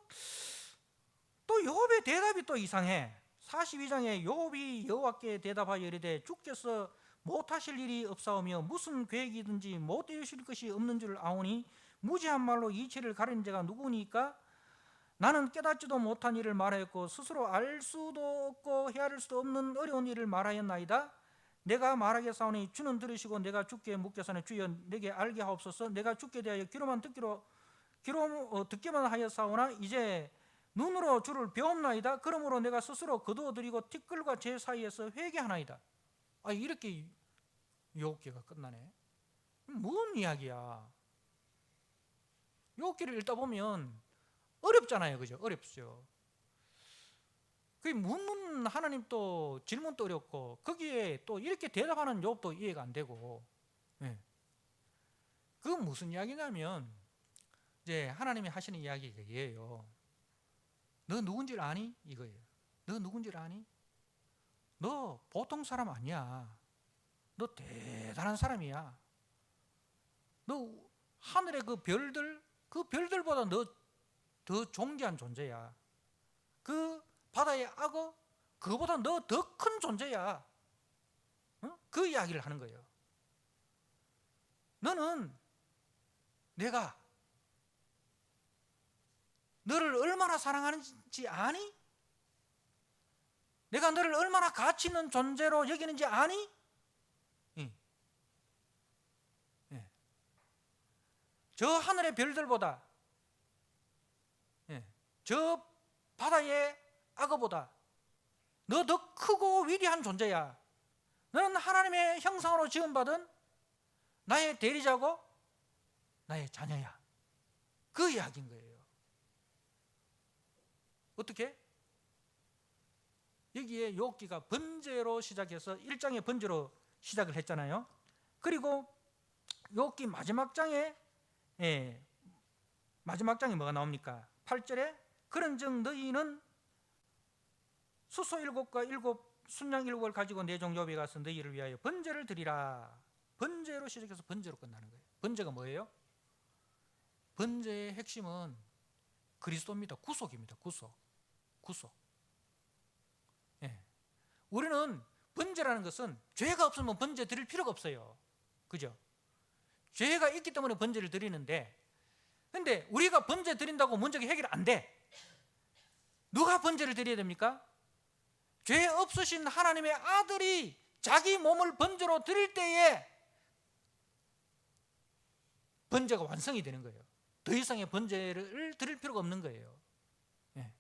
욥의 대답이 또 이상해. 42장에 욥이 여호와께 대답하여 이르되 주께서 못하실 일이 없사오며 무슨 계획이든지 못 이루실 것이 없는 줄 아오니 무지한 말로 이치를 가리는 자가 누구니까? 나는 깨닫지도 못한 일을 말하였고 스스로 알 수도 없고 헤아릴 수도 없는 어려운 일을 말하였나이다. 내가 말하겠사오니 주는 들으시고 내가 주께 묻겠사오니 주여 내게 알게 하옵소서. 내가 주께 대하여 듣기만 하였사오나 이제 눈으로 주를 배움나이다. 그러므로 내가 스스로 거두어드리고 티끌과 제 사이에서 회개하나이다. 이렇게 욥기가 끝나네. 무슨 이야기야? 욥기를 읽다 보면 어렵잖아요, 그죠? 어렵죠. 그 묻는 하나님 또 질문도 어렵고 거기에 또 이렇게 대답하는 욥도 이해가 안 되고. 그 무슨 이야기냐면 이제 하나님이 하시는 이야기가 이게요. 너 누군지를 아니? 이거예요. 너 누군지를 아니? 너 보통 사람 아니야. 너 대단한 사람이야. 너 하늘의 그 별들보다 너 더 존귀한 존재야. 그 바다의 악어, 그거보다 너 더 큰 존재야. 그 이야기를 하는 거예요. 너는 내가 너를 얼마나 사랑하는지 아니? 내가 너를 얼마나 가치 있는 존재로 여기는지 아니? 저 하늘의 별들보다, 저 바다의 악어보다 너 더 크고 위대한 존재야. 너는 하나님의 형상으로 지음받은 나의 대리자고 나의 자녀야. 그 이야기인 거예요. 어떻게? 여기에 욥기가 번제로 시작해서 1장에 번제로 시작을 했잖아요. 그리고 욥기 마지막 장에 뭐가 나옵니까? 8절에 그런즉 너희는 수소 7과 순양 7을 가지고 내 종 욥에 가서 너희를 위하여 번제를 드리라. 번제로 시작해서 번제로 끝나는 거예요. 번제가 뭐예요? 번제의 핵심은 그리스도입니다. 구속입니다. 구속. 우리는 번제라는 것은 죄가 없으면 번제 드릴 필요가 없어요. 그죠? 죄가 있기 때문에 번제를 드리는데 근데 우리가 번제 드린다고 문제가 해결 안 돼. 누가 번제를 드려야 됩니까? 죄 없으신 하나님의 아들이 자기 몸을 번제로 드릴 때에 번제가 완성이 되는 거예요. 더 이상의 번제를 드릴 필요가 없는 거예요. 예.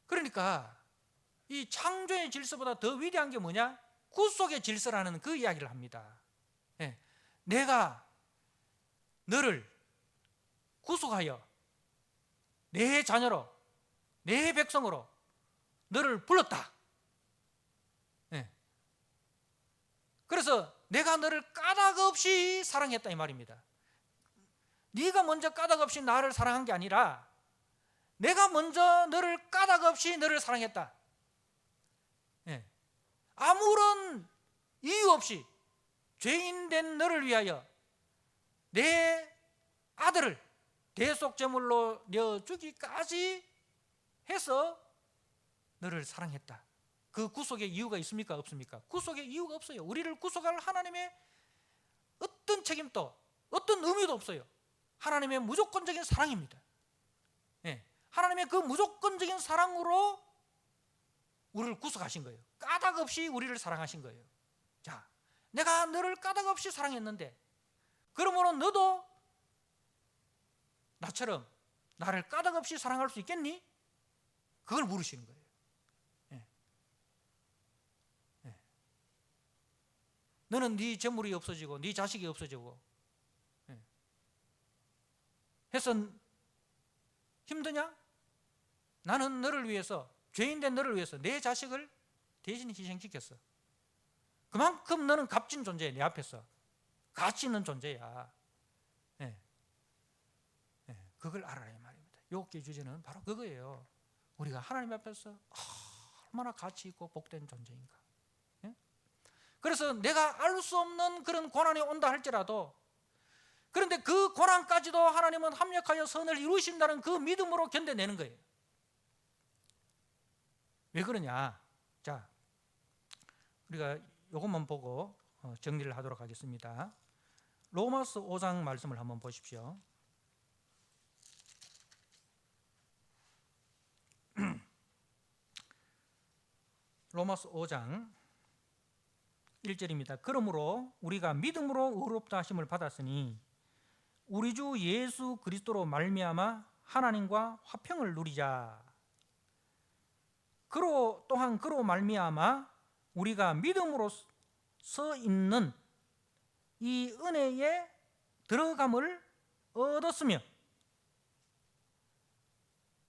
그러니까 이 창조의 질서보다 더 위대한 게 뭐냐? 구속의 질서라는 그 이야기를 합니다. 예. 내가 너를 구속하여 내 자녀로, 내 백성으로 너를 불렀다. 예. 그래서 내가 너를 까닭 없이 사랑했다 이 말입니다. 네가 먼저 까닭 없이 나를 사랑한 게 아니라 내가 먼저 너를 까닭 없이 너를 사랑했다. 예. 아무런 이유 없이 죄인 된 너를 위하여 내 아들을 대속제물로 내어주기까지 해서 너를 사랑했다. 그 구속의 이유가 있습니까? 없습니까? 구속의 이유가 없어요. 우리를 구속할 하나님의 어떤 책임도 어떤 의미도 없어요. 하나님의 무조건적인 사랑입니다. 예. 하나님의 그 무조건적인 사랑으로 우리를 구속하신 거예요. 까닭 없이 우리를 사랑하신 거예요. 자, 내가 너를 까닭 없이 사랑했는데 그러므로 너도 나처럼 나를 까닭 없이 사랑할 수 있겠니? 그걸 물으시는 거예요. 예. 예. 너는 네 재물이 없어지고 네 자식이 없어지고 예. 해서 힘드냐? 나는 너를 위해서, 죄인된 너를 위해서 내 자식을 대신 희생시켰어. 그만큼 너는 값진 존재야. 내 앞에서 가치 있는 존재야. 예. 예. 그걸 알아라 이 말입니다. 욥기의 주제는 바로 그거예요. 우리가 하나님 앞에서 얼마나 가치 있고 복된 존재인가. 예? 그래서 내가 알 수 없는 그런 고난이 온다 할지라도, 그런데 그 고난까지도 하나님은 합력하여 선을 이루신다는 그 믿음으로 견뎌내는 거예요. 왜 그러냐? 자, 우리가 이것만 보고 정리를 하도록 하겠습니다. 로마서 5장 말씀을 한번 보십시오. 로마서 5장 1절입니다. 그러므로 우리가 믿음으로 의롭다 하심을 받았으니 우리 주 예수 그리스도로 말미암아 하나님과 화평을 누리자. 또한 그로 말미암아 우리가 믿음으로 서 있는 이 은혜에 들어감을 얻었으며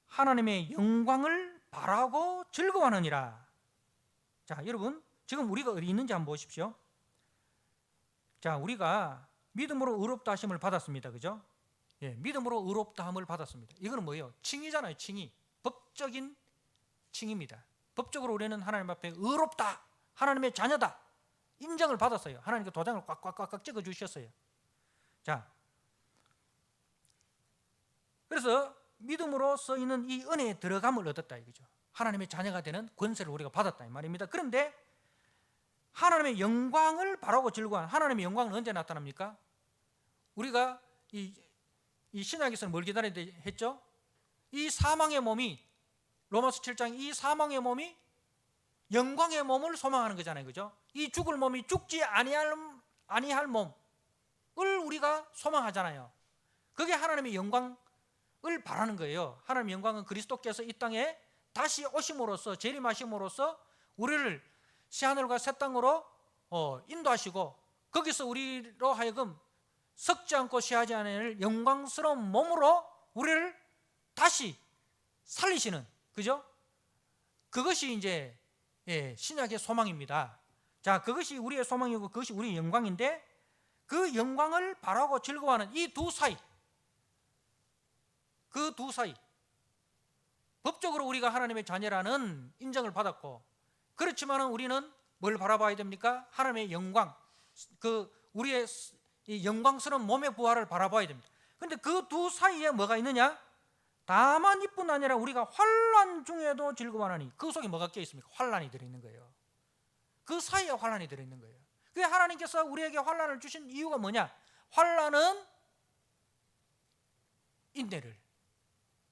하나님의 영광을 바라고 즐거워하느니라. 자, 여러분, 지금 우리가 어디 있는지 한번 보십시오. 자, 우리가 믿음으로 의롭다 하심을 받았습니다. 그죠? 예, 믿음으로 의롭다 함을 받았습니다. 이거는 뭐예요? 칭의잖아요. 칭의. 법적인 칭의입니다. 법적으로 우리는 하나님 앞에 의롭다, 하나님의 자녀다 인정을 받았어요. 하나님께 도장을 꽉꽉꽉 찍어 주셨어요. 자, 그래서 믿음으로 써 있는 이 은혜에 들어감을 얻었다 이거죠. 하나님의 자녀가 되는 권세를 우리가 받았다 이 말입니다. 그런데 하나님의 영광을 바라고 즐거워하는, 하나님의 영광은 언제 나타납니까? 우리가 이 신약에서는 뭘 기다려야 했죠? 이 사망의 몸이, 로마서 7장 이 사망의 몸이 영광의 몸을 소망하는 거잖아요. 그죠? 이 죽을 몸이 죽지 아니할 몸을 우리가 소망하잖아요. 그게 하나님의 영광을 바라는 거예요. 하나님의 영광은 그리스도께서 이 땅에 다시 오심으로써, 재림하심으로써 우리를 새하늘과 새 땅으로 인도하시고 거기서 우리로 하여금 썩지 않고 쇠하지 않을 영광스러운 몸으로 우리를 다시 살리시는, 그죠? 그것이 이제 신약의 소망입니다. 자, 그것이 우리의 소망이고 그것이 우리의 영광인데, 그 영광을 바라고 즐거워하는 이 두 사이, 그 두 사이, 법적으로 우리가 하나님의 자녀라는 인정을 받았고, 그렇지만 우리는 뭘 바라봐야 됩니까? 하나님의 영광, 그 우리의 이 영광스러운 몸의 부활을 바라봐야 됩니다. 그런데 그 두 사이에 뭐가 있느냐? 다만 이뿐 아니라 우리가 환난 중에도 즐거워하니, 그 속에 뭐가 껴 있습니까? 환난이 들어있는 거예요. 그 사이에 환난이 들어있는 거예요. 그게 하나님께서 우리에게 환난을 주신 이유가 뭐냐? 환난은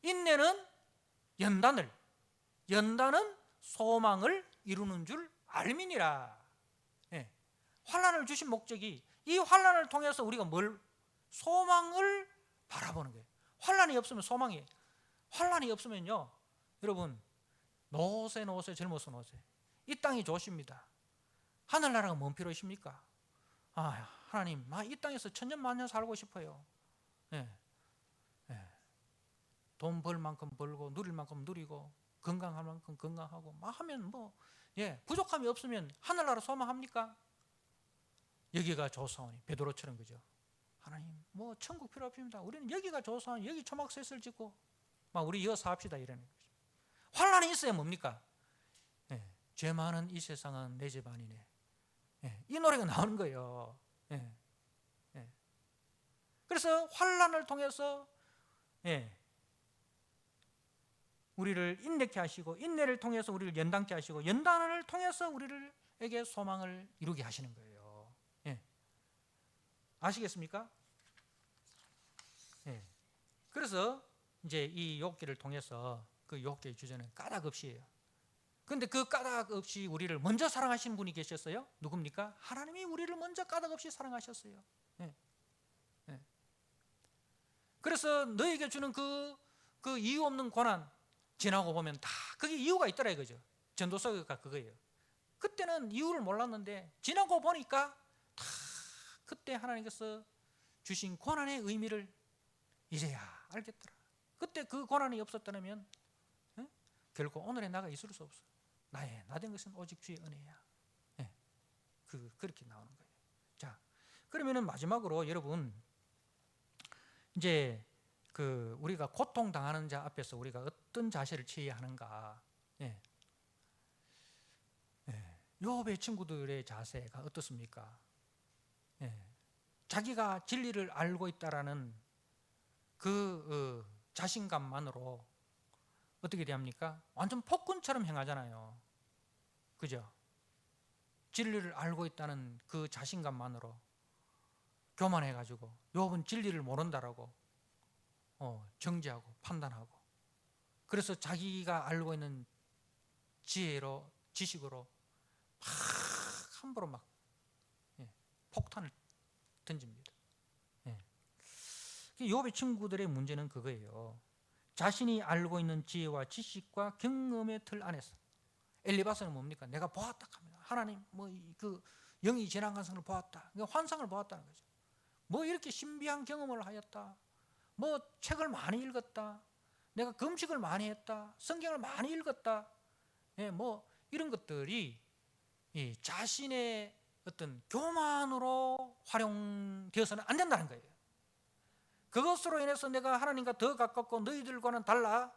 인내는 연단은 소망을 이루는 줄 알미니라. 예. 환난을 주신 목적이 이 환난을 통해서 우리가 소망을 바라보는 거예요. 환난이 없으면 환난이 없으면요, 여러분, 노세 젊어서 노세. 이 땅이 좋습니다. 하늘나라가 뭔 필요이십니까? 하나님, 이 땅에서 천년만년 살고 싶어요. 예. 돈 벌 만큼 벌고 누릴 만큼 누리고 건강할 만큼 건강하고 하면 부족함이 없으면 하늘나라 소망합니까? 여기가 좋사오니, 베드로처럼, 그죠? 하나님, 천국 필요 없습니다. 우리는 여기가 좋사오니 여기 초막셋을 짓고 우리 이어 사합시다, 이러는 거죠. 환난이 있어야 뭡니까? 죄 많은 이 세상은 내 집 아니네. 이 노래가 나오는 거예요. 그래서 환난을 통해서 우리를 인내케 하시고, 인내를 통해서 우리를 연단케 하시고, 연단을 통해서 우리에게 소망을 이루게 하시는 거예요. 아시겠습니까? 그래서 이제 이 욥기를 통해서 그 욥기의 주제는 까닭 없이예요. 그런데 그 까닭 없이 우리를 먼저 사랑하시는 분이 계셨어요. 누굽니까? 하나님이 우리를 먼저 까닭 없이 사랑하셨어요. 그래서 너에게 주는 그 이유 없는 고난 지나고 보면 다 그게 이유가 있더라 이거죠. 전도서가 그거예요. 그때는 이유를 몰랐는데 지나고 보니까 다 그때 하나님께서 주신 고난의 의미를 이제야 알겠더라. 그때 그 고난이 없었다면 결국 오늘의 나가 있을 수 없어. 나 된 것은 오직 주의 은혜야. 그렇게 나오는 거예요. 자, 그러면은 마지막으로 여러분, 이제 우리가 고통 당하는 자 앞에서 우리가 어떤 자세를 취해야 하는가? 욥의 친구들의 자세가 어떻습니까? 자기가 진리를 알고 있다라는 그 자신감만으로 어떻게 됩니까? 완전 폭군처럼 행하잖아요. 그죠? 진리를 알고 있다는 그 자신감만으로 교만해가지고 욥은 진리를 모른다라고 정죄하고 판단하고, 그래서 자기가 알고 있는 지식으로 함부로 폭탄을 던집니다. 욥의 친구들의 문제는 그거예요. 자신이 알고 있는 지혜와 지식과 경험의 틀 안에서, 엘리바스는 뭡니까? 내가 보았다 합니다. 하나님 그 영이 지나간 것을 보았다. 환상을 보았다는 거죠. 이렇게 신비한 경험을 하였다. 책을 많이 읽었다. 내가 금식을 많이 했다. 성경을 많이 읽었다. 이런 것들이 자신의 어떤 교만으로 활용되어서는 안 된다는 거예요. 그것으로 인해서 내가 하나님과 더 가깝고 너희들과는 달라.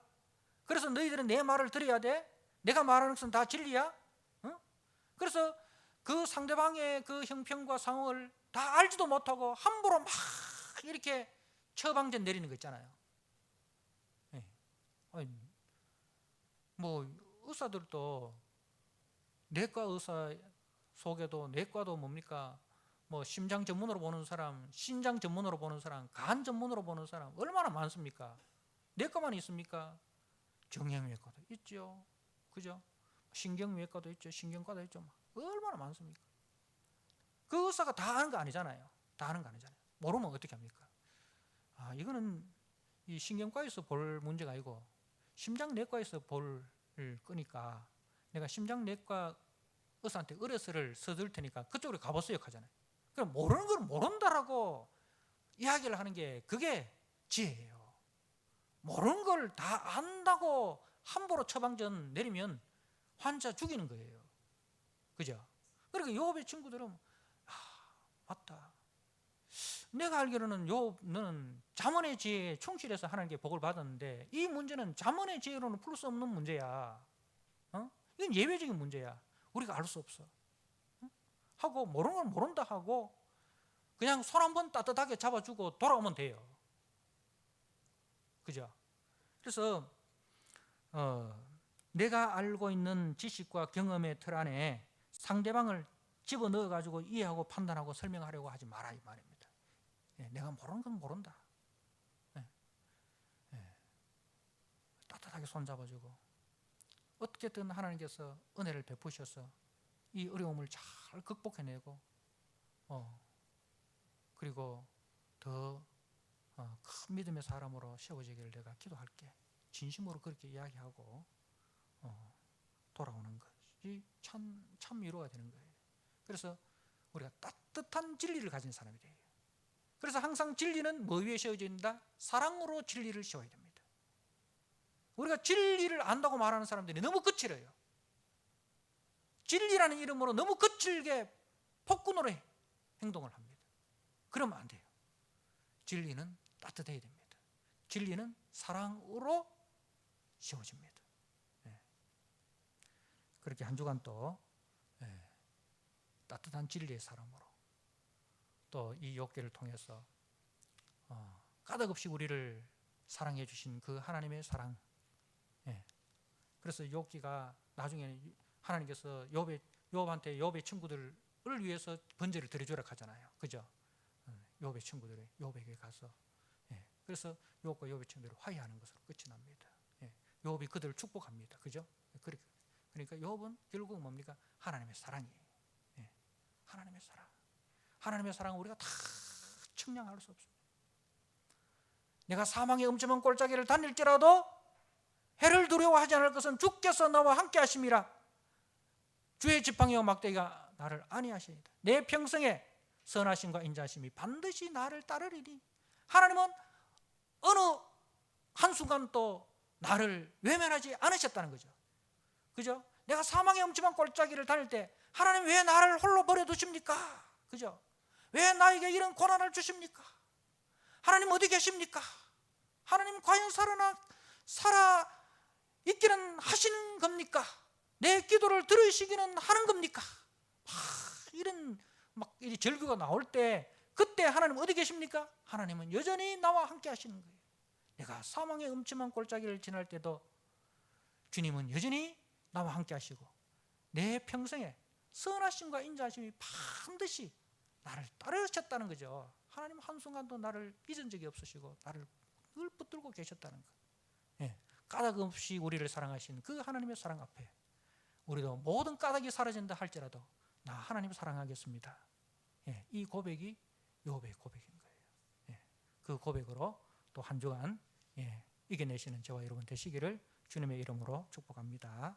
그래서 너희들은 내 말을 들어야 돼. 내가 말하는 것은 다 진리야. 그래서 그 상대방의 그 형편과 상황을 다 알지도 못하고 함부로 막 이렇게 처방전 내리는 거 있잖아요. 의사들도 내과 의사 속에도 내과도 뭡니까? 심장 전문으로 보는 사람, 신장 전문으로 보는 사람, 간 전문으로 보는 사람 얼마나 많습니까? 내과만 있습니까? 정형외과도 있죠. 그죠? 신경외과도 있죠. 신경과도 있죠. 얼마나 많습니까? 그 의사가 다 아는 거 아니잖아요. 모르면 어떻게 합니까? 이거는 이 신경과에서 볼 문제가 아니고 심장내과에서 볼 거니까 내가 심장내과 의사한테 의뢰서를 써줄 테니까 그쪽으로 가보세요 하잖아요. 그럼 모르는 걸 모른다라고 이야기를 하는 게 그게 지혜예요. 모르는 걸 다 안다고 함부로 처방전 내리면 환자 죽이는 거예요. 그죠? 그러니까 욥의 친구들은 맞다. 내가 알기로는 욥은 잠언의 지혜에 충실해서 하나님께 복을 받았는데 이 문제는 잠언의 지혜로는 풀 수 없는 문제야. 이건 예외적인 문제야. 우리가 알 수 없어. 하고 모르는 건 모른다 하고 그냥 손 한번 따뜻하게 잡아주고 돌아오면 돼요. 그죠? 그래서 내가 알고 있는 지식과 경험의 틀 안에 상대방을 집어넣어 가지고 이해하고 판단하고 설명하려고 하지 마라 이 말입니다. 내가 모르는 건 모른다. 따뜻하게 손잡아주고 어떻게든 하나님께서 은혜를 베푸셔서 이 어려움을 잘 극복해내고 그리고 더 큰 믿음의 사람으로 세워지기를 내가 기도할게. 진심으로 그렇게 이야기하고 돌아오는 것이 참 위로가 되는 거예요. 그래서 우리가 따뜻한 진리를 가진 사람이 돼요. 그래서 항상 진리는 뭐 위에 세워진다? 사랑으로 진리를 세워야 됩니다. 우리가 진리를 안다고 말하는 사람들이 너무 거칠어요. 진리라는 이름으로 너무 거칠게 폭군으로 행동을 합니다. 그러면 안 돼요. 진리는 따뜻해야 됩니다. 진리는 사랑으로 세워집니다. 그렇게 한 주간 또 따뜻한 진리의 사람으로 또 이 욥기를 통해서 까닭없이 우리를 사랑해 주신 그 하나님의 사랑. 그래서 욥기가 나중에 하나님께서 욥한테 욥의 친구들을 위해서 번제를 드려주라 하잖아요. 그죠? 욥의 친구들이 욥에게 가서 그래서 욥과 욥의 친구들이 화해하는 것으로 끝이 납니다. 욥이 그들을 축복합니다. 그죠? 그러니까 욥은 결국 뭡니까? 하나님의 사랑이에요. 하나님의 사랑. 하나님의 사랑은 우리가 다 측량할 수 없습니다. 내가 사망의 음침한 골짜기를 다닐지라도 해를 두려워하지 않을 것은 주께서 나와 함께 하심이라. 주의 지팡이와 막대기가 나를 안위하시니라. 내 평생에 선하심과 인자하심이 반드시 나를 따르리니. 하나님은 어느 한순간 또 나를 외면하지 않으셨다는 거죠. 그죠? 내가 사망의 음침한 골짜기를 다닐 때 하나님 왜 나를 홀로 버려두십니까? 그죠? 왜 나에게 이런 고난을 주십니까? 하나님 어디 계십니까? 하나님 과연 살아 있기는 하시는 겁니까? 내 기도를 들으시기는 하는 겁니까? 이런 절규가 나올 때 그때 하나님 어디 계십니까? 하나님은 여전히 나와 함께 하시는 거예요. 내가 사망의 음침한 골짜기를 지날 때도 주님은 여전히 나와 함께 하시고 내 평생에 선하심과 인자하심이 반드시 나를 따르셨다는 거죠. 하나님 한순간도 나를 잊은 적이 없으시고 나를 늘 붙들고 계셨다는 거. 까닭 없이 우리를 사랑하신 그 하나님의 사랑 앞에 우리도 모든 까닭이 사라진다 할지라도 나 하나님 사랑하겠습니다. 이 고백이 욥의 고백인 거예요. 그 고백으로 또 한 주간 이겨내시는 저와 여러분 되시기를 주님의 이름으로 축복합니다.